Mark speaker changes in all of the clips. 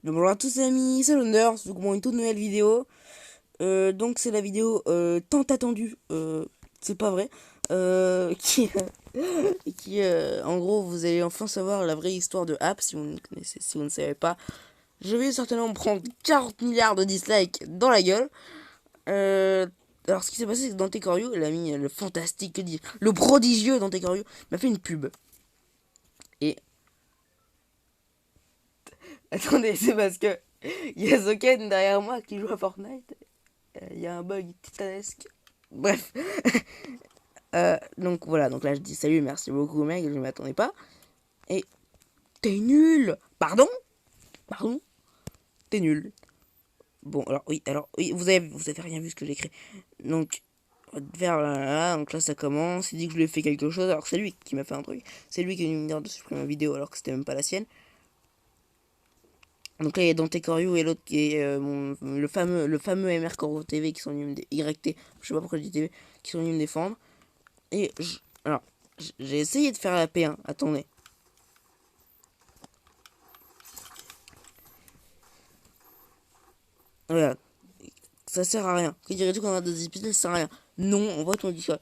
Speaker 1: Bonjour à tous les amis, c'est Wonder, c'est donc une toute nouvelle vidéo. Donc c'est la vidéo tant attendue, c'est pas vrai, en gros vous allez enfin savoir la vraie histoire de App si vous ne connaissez, si vous ne savez pas. Je vais certainement me prendre 40 milliards de dislikes dans la gueule. Euh, alors ce qui s'est passé c'est que Dante Corio, l'ami, le fantastique, le prodigieux Dante Corio, m'a fait une pub. Et attendez, c'est parce que il y a Zoken derrière moi qui joue à Fortnite. Il y a un bug titanesque. Bref. Donc voilà, donc là je dis salut, merci beaucoup mec, je ne m'attendais pas. Et t'es nul. Pardon. Pardon. T'es nul. Bon, alors oui, vous avez rien vu ce que j'ai écrit. Donc, vers là, donc là ça commence, il dit que je lui ai fait quelque chose, alors c'est lui qui m'a fait un truc. C'est lui qui est venu me dire de supprimer ma vidéo alors que c'était même pas la sienne. Donc là il y a Dante Corio et l'autre qui est le fameux MR Coro TV qui sont venus me YT, je sais pas pourquoi je dis TV, qui sont venus me défendre. Et alors, j'ai essayé de faire la P1, attendez. Voilà, ça sert à rien. Que dirais-tu qu'on a des épisodes, ça sert à rien. Non, on voit ton discours.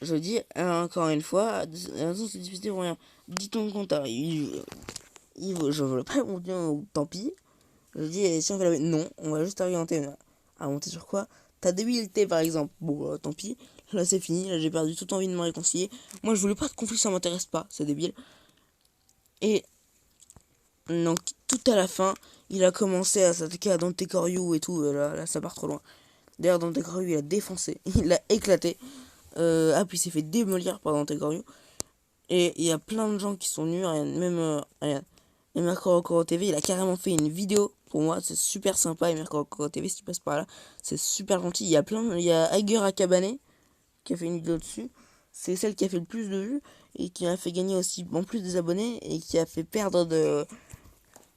Speaker 1: Je dis encore une fois, ces épisodes vont rien. Dis ton compte, je veux pas monter, tant pis. Je dis, si on fait la non, on va juste orienter. À monter sur quoi? Ta débilité par exemple. Bon, tant pis. Là c'est fini, là j'ai perdu toute envie de me réconcilier. Moi je voulais pas de conflit, ça m'intéresse pas, c'est débile. Et donc tout à la fin, il a commencé à s'attaquer à Dante Coriou et tout. Là ça part trop loin. D'ailleurs, Dante Coriou il a défoncé, il a éclaté. Puis il s'est fait démolir par Dante Coriou. Et il y a plein de gens qui sont nus, même rien. Et Mercoro TV, il a carrément fait une vidéo. Pour moi, c'est super sympa. Et Mercoro TV, si tu passes par là, c'est super gentil. Il y a Aiger Akabane qui a fait une vidéo dessus. C'est celle qui a fait le plus de vues et qui a fait gagner aussi en plus des abonnés et qui a fait perdre de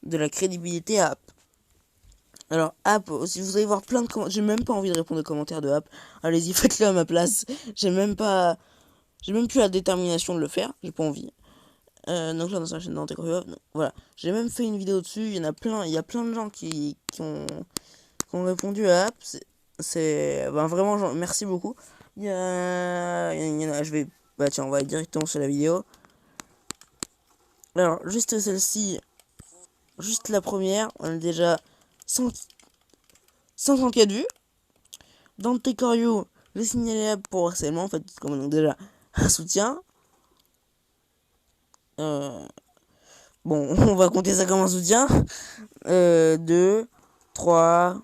Speaker 1: la crédibilité à App. Alors, App, si vous allez voir plein de commentaires, j'ai même pas envie de répondre aux commentaires de App. Allez-y, faites-le à ma place. J'ai même plus la détermination de le faire. J'ai pas envie. Donc là, dans sa chaîne d'Antécorio, voilà. J'ai même fait une vidéo dessus. Il y a plein de gens qui ont répondu à App. Ben, vraiment, merci beaucoup. Il y en a, bah tiens, on va aller directement sur la vidéo. Alors, juste celle-ci, juste la première, on a déjà 100, 134 vues. Dante Corio, j'ai signalé App pour harcèlement, en fait, comme donc déjà un soutien. Euh, bon, on va compter ça comme un soutien. 2, 3,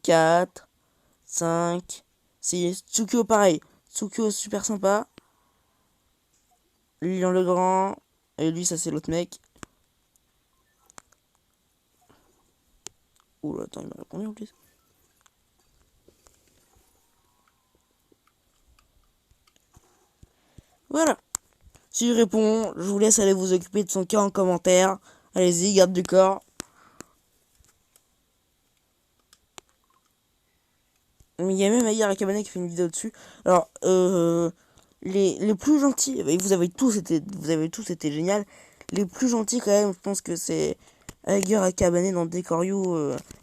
Speaker 1: 4, 5, 6. Tsukio, pareil. Tsukio, super sympa. Lilian Legrand. Et lui, ça, c'est l'autre mec. Ouh, attends, il m'a répondu en plus. Voilà. S'il répond, je vous laisse aller vous occuper de son cas en commentaire. Allez-y, garde du corps. Mais il y a même Aïe Rakabane qui fait une vidéo dessus. Alors, les plus gentils, et vous avez tous été génial. Les plus gentils, quand même, je pense que c'est Aïe Rakabane dans Dekoryu,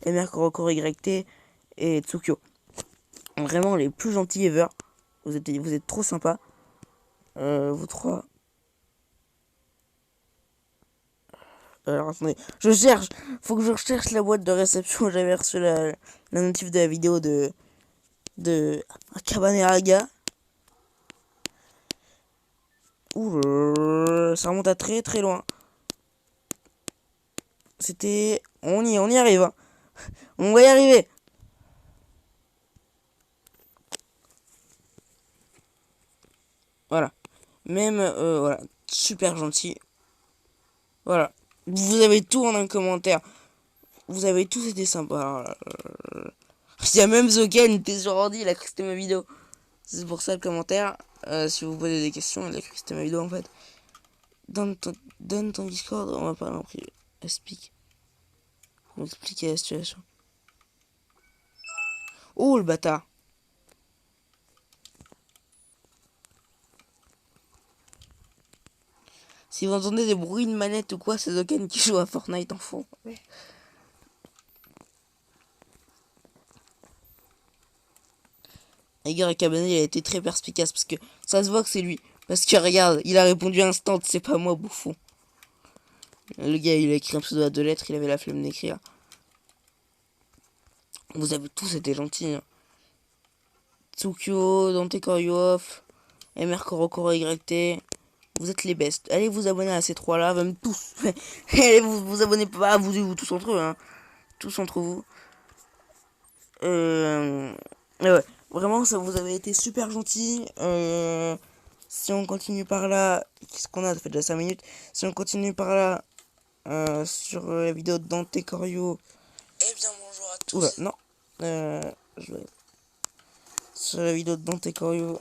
Speaker 1: MR Korokoro YT et Tsukyo. Vraiment, les plus gentils ever. Vous êtes trop sympas. Vous trois. Alors attendez, je cherche. Faut que je recherche la boîte de réception. J'avais reçu la notif de la vidéo de Kabaneraga. Ouh, ça remonte à très très loin. C'était. On y arrive. Hein. On va y arriver. Voilà. Même, voilà. Super gentil. Voilà. Vous avez tout en un commentaire. Vous avez tous été sympas. Il y a même Zoken, il était sur ordi, il a cru que c'était ma vidéo. C'est pour ça le commentaire. Si vous posez des questions, il a cru que c'était ma vidéo en fait. Donne ton, donne ton Discord, on va parler en privé. Explique. On va expliquer la situation. Oh le bâtard. Si vous entendez des bruits de manette ou quoi, c'est Zoken qui joue à Fortnite en fond. Edgar Cabanet, il a été très perspicace parce que ça se voit que c'est lui. Parce que regarde, il a répondu instant, c'est pas moi, bouffon. Le gars, il a écrit un pseudo à 2 lettres, il avait la flemme d'écrire. Vous avez tous été gentils. Hein. Tsukio, Dante Koryoff, MR Korokoro YT. Vous êtes les bestes. Allez vous abonner à ces trois-là, même tous. Allez vous abonnez pas, vous tous entre eux. Hein. Tous entre vous. Ouais, vraiment, ça vous avez été super gentils. Si on continue par là, qu'est-ce qu'on a? Ça fait déjà 5 minutes. Si on continue par là, sur la vidéo de Dante Corio.
Speaker 2: Eh bien, bonjour à tous.
Speaker 1: Oula, non. Je vais... Sur la vidéo de Dante Corio,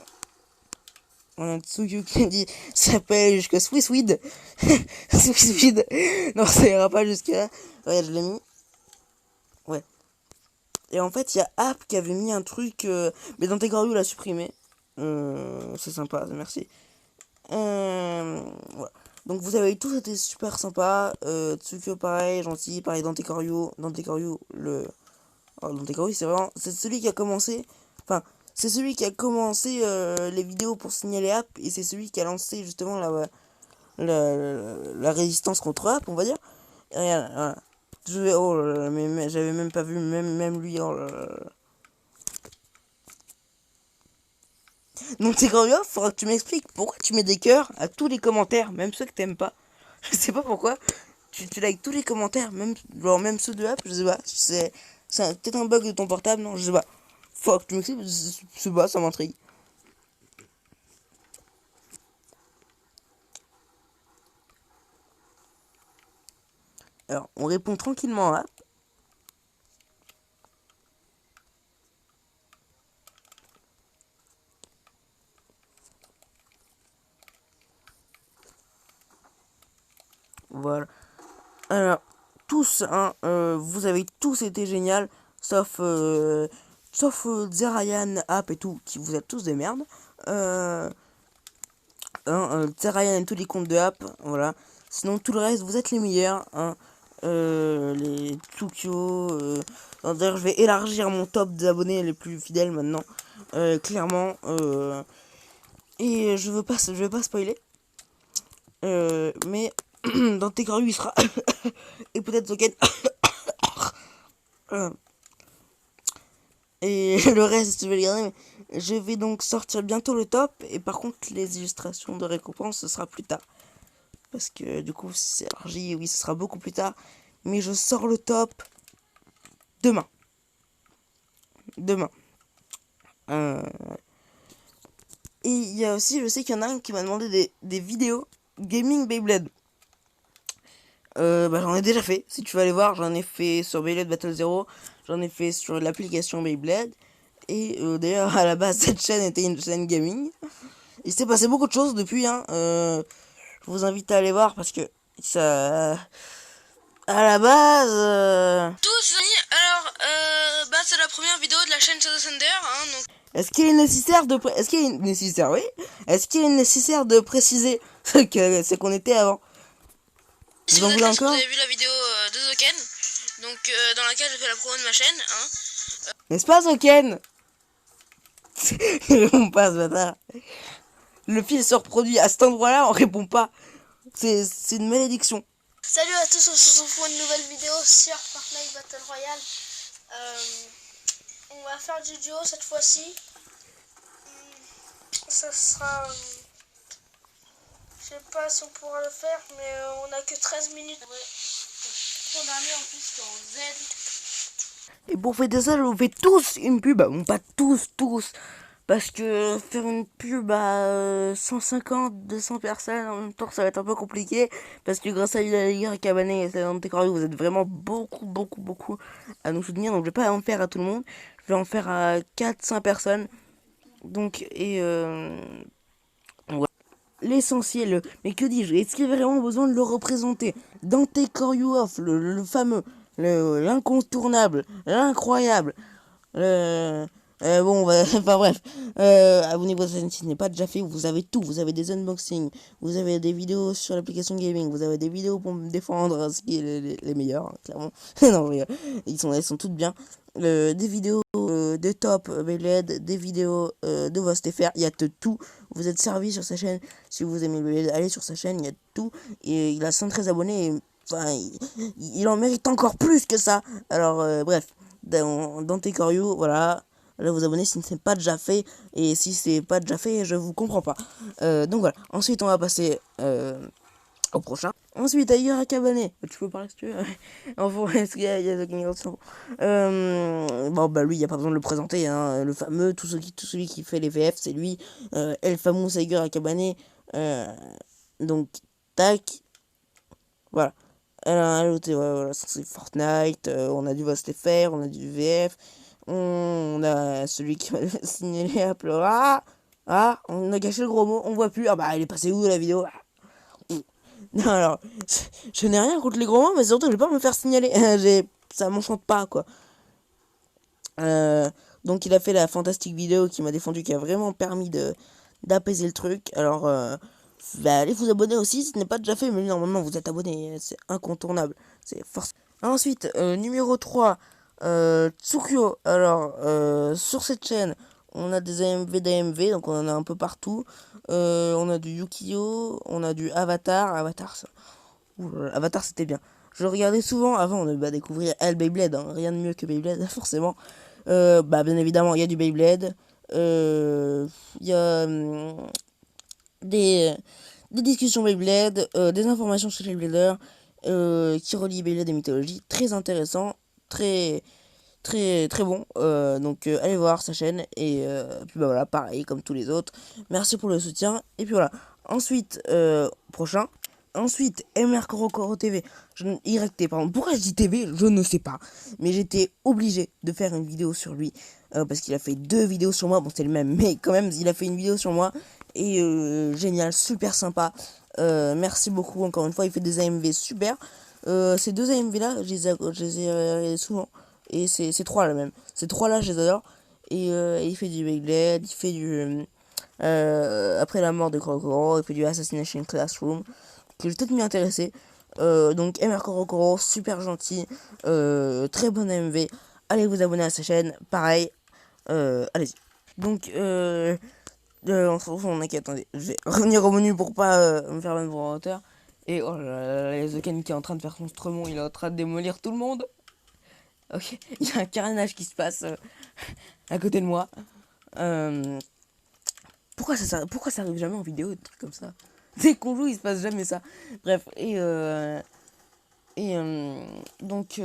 Speaker 1: on a Tsuyu qui a dit ça s'appelle jusqu'à Swissweed. Swissweed. Non, ça ira pas jusqu'à. Regarde, je l'ai mis. Ouais. Et en fait, il y a App qui avait mis un truc. Mais Dante Corio l'a supprimé. C'est sympa, merci. Voilà. Donc vous avez tous été super sympa. Tsukio pareil, gentil, pareil Dante Corio, le... Oh, Dante Corio c'est vraiment... C'est celui qui a commencé... Enfin, c'est celui qui a commencé les vidéos pour signaler App. Et c'est celui qui a lancé justement la résistance contre App, on va dire. Et regarde, voilà. Oh là là, mais j'avais même pas vu, même lui, oh là là. Donc c'est quand même, faudra que tu m'expliques pourquoi tu mets des cœurs à tous les commentaires, même ceux que t'aimes pas. Je sais pas pourquoi. Tu likes tous les commentaires, même ceux de App, je sais pas. C'est peut-être un bug de ton portable, non, je sais pas. Faut que tu m'expliques, je sais pas, ça m'intrigue. Alors, on répond tranquillement à App. Voilà. Alors, tous, hein, vous avez tous été génial, sauf Zerayan, App et tout, qui vous êtes tous des merdes. Zerayan et tous les comptes de App, voilà. Sinon, tout le reste, vous êtes les meilleurs, hein. Les Tsukio. D'ailleurs, je vais élargir mon top des abonnés les plus fidèles maintenant, clairement. Et je vais pas spoiler. Mais dans tes il sera et peut-être Zoken. Et le reste je vais le garder, mais je vais donc sortir bientôt le top, et par contre les illustrations de récompense ce sera plus tard, parce que du coup si c'est élargi, oui ce sera beaucoup plus tard, mais je sors le top demain. Et il y a aussi, je sais qu'il y en a un qui m'a demandé des vidéos gaming Beyblade. J'en ai déjà fait, si tu veux aller voir, j'en ai fait sur Beyblade Battle Zero, j'en ai fait sur l'application Beyblade, et d'ailleurs à la base cette chaîne était une chaîne gaming. Il s'est passé beaucoup de choses depuis, hein, je vous invite à aller voir parce que ça... À la base...
Speaker 2: Tous, alors, c'est la première vidéo de la chaîne Shadow Thunder, hein, donc...
Speaker 1: Est-ce qu'il est nécessaire de... Est-ce qu'il est nécessaire, oui. Est-ce qu'il est nécessaire de préciser ce qu'on était avant?
Speaker 2: Si vous avez vu la vidéo de Zoken, donc dans laquelle j'ai fait la promo de ma chaîne, hein.
Speaker 1: N'est-ce pas, Zoken? Il répond pas, ce bâtard. Le fil se reproduit à cet endroit-là, on répond pas. C'est une malédiction.
Speaker 2: Salut à tous, on se retrouve pour une nouvelle vidéo sur Fortnite Battle Royale. On va faire du duo cette fois-ci. Ça sera... je sais pas si on pourra le faire, mais on a que 13 minutes. Ouais. Ton dernier en plus c'est en Z.
Speaker 1: Et pour fêter ça, je vous fais tous une pub. Bon, pas tous. Parce que faire une pub à 150, 200 personnes en même temps, ça va être un peu compliqué. Parce que grâce à Edgar Cabanet et Dante Corio, vous êtes vraiment beaucoup à nous soutenir. Donc je vais pas en faire à tout le monde. Je vais en faire à 4-5 personnes. Donc, et ouais. L'essentiel, mais que dis-je, est-ce qu'il y a vraiment besoin de le représenter? Dante Koryoff, le fameux, l'incontournable, l'incroyable, bon, enfin bref, abonnez-vous à cette chaîne si ce n'est pas déjà fait. Vous avez tout, vous avez des unboxings, vous avez des vidéos sur l'application gaming, vous avez des vidéos pour me défendre, ce qui est les meilleurs, hein, clairement. Non, elles sont toutes bien. des vidéos de top Beyblade, des vidéos de VostFR, il y a de tout. Vous êtes servi sur sa chaîne. Si vous aimez le Beyblade, allez sur sa chaîne, il y a de tout. Et il a 113 abonnés. Et, enfin, il en mérite encore plus que ça. Alors, bref, dans Tekorio, voilà. Allez vous abonner si ce n'est pas déjà fait. Et si c'est pas déjà fait, je vous comprends pas. Donc voilà. Ensuite, on va passer au prochain. Ensuite, Aïe Akabane. Tu peux parler si tu veux. Enfin, est-ce qu'il y a bon, bah lui, il n'y a pas besoin de le présenter. Hein. Le fameux, tout celui qui fait les VF, c'est lui. El Famous Aïe Akabane. Donc, tac. Voilà. Alors, ouais, voilà, c'est Fortnite. On a du VostFR, on a du VF. On a celui qui m'a signalé à pleurer. Ah, on a gâché le gros mot. On voit plus. Ah bah, il est passé où la vidéo? Non, alors, je n'ai rien contre les gros mots, mais surtout, je vais pas me faire signaler. Ça m'enchante pas, quoi. Donc, il a fait la fantastique vidéo qui m'a défendu, qui a vraiment permis d'apaiser le truc. Alors, bah, allez vous abonner aussi, si ce n'est pas déjà fait, mais normalement, vous êtes abonné, c'est incontournable. C'est force. Ensuite, numéro 3, Tsukyo. Alors, sur cette chaîne, on a des AMV d'AMV, donc on en a un peu partout. On a du Yukio, on a du Avatar. Avatar, c'était bien. Je regardais souvent avant de découvrir El Beyblade, hein. Rien de mieux que Beyblade, forcément. Bien évidemment, il y a du Beyblade. Il y a des, des discussions Beyblade, des informations chez les Beyblade qui relient Beyblade et mythologie. Très intéressant, très très bon. Donc allez voir sa chaîne. Et puis bah voilà, pareil comme tous les autres. Merci pour le soutien. Et puis voilà. Ensuite, prochain. Ensuite, MR Korokoro TV. YT, pardon. Pourquoi je dis TV? Je ne sais pas. Mais j'étais obligé de faire une vidéo sur lui. Parce qu'il a fait 2 vidéos sur moi. Bon, c'est le même. Mais quand même, il a fait une vidéo sur moi. Et génial, super sympa. Merci beaucoup encore une fois. Il fait des AMV super. Ces 2 AMV là, je les ai regardés souvent. Et c'est 3 là même. Ces 3 là, je les adore. Et il fait du Beyblade, il fait du... après la mort de Korokoro, il fait du Assassination Classroom, que je vais peut-être m'y intéresser. Donc MR Korokoro, super gentil, très bon AMV. Allez vous abonner à sa chaîne, pareil. Allez-y. Donc, on se retrouve, attendez, je vais revenir au menu pour pas me faire même pour hauteur. Et oh là là, The Ken qui est en train de faire son stremon, il est en train de démolir tout le monde. Ok, il y a un carnage qui se passe à côté de moi. Pourquoi ça arrive jamais en vidéo, des trucs comme ça? Dès qu'on joue, il se passe jamais ça. Bref, donc,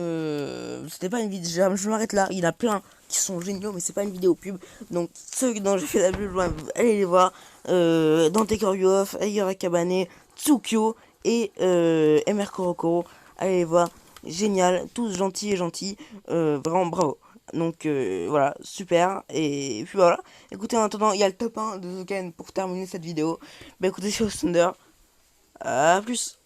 Speaker 1: c'était pas une vidéo. Je m'arrête là. Il y en a plein qui sont géniaux, mais c'est pas une vidéo pub. Donc, ceux dont j'ai fait la pub, allez les voir. Dante Koryoff, Ayer Akabane, Tsukyo et MR Korokoro. Allez les voir. Génial, tous gentils et gentils. Vraiment bravo. Donc voilà, super. Et puis voilà. Écoutez, en attendant, il y a le top 1 de Zoken pour terminer cette vidéo. Bah écoutez, c'est Thunder. À plus.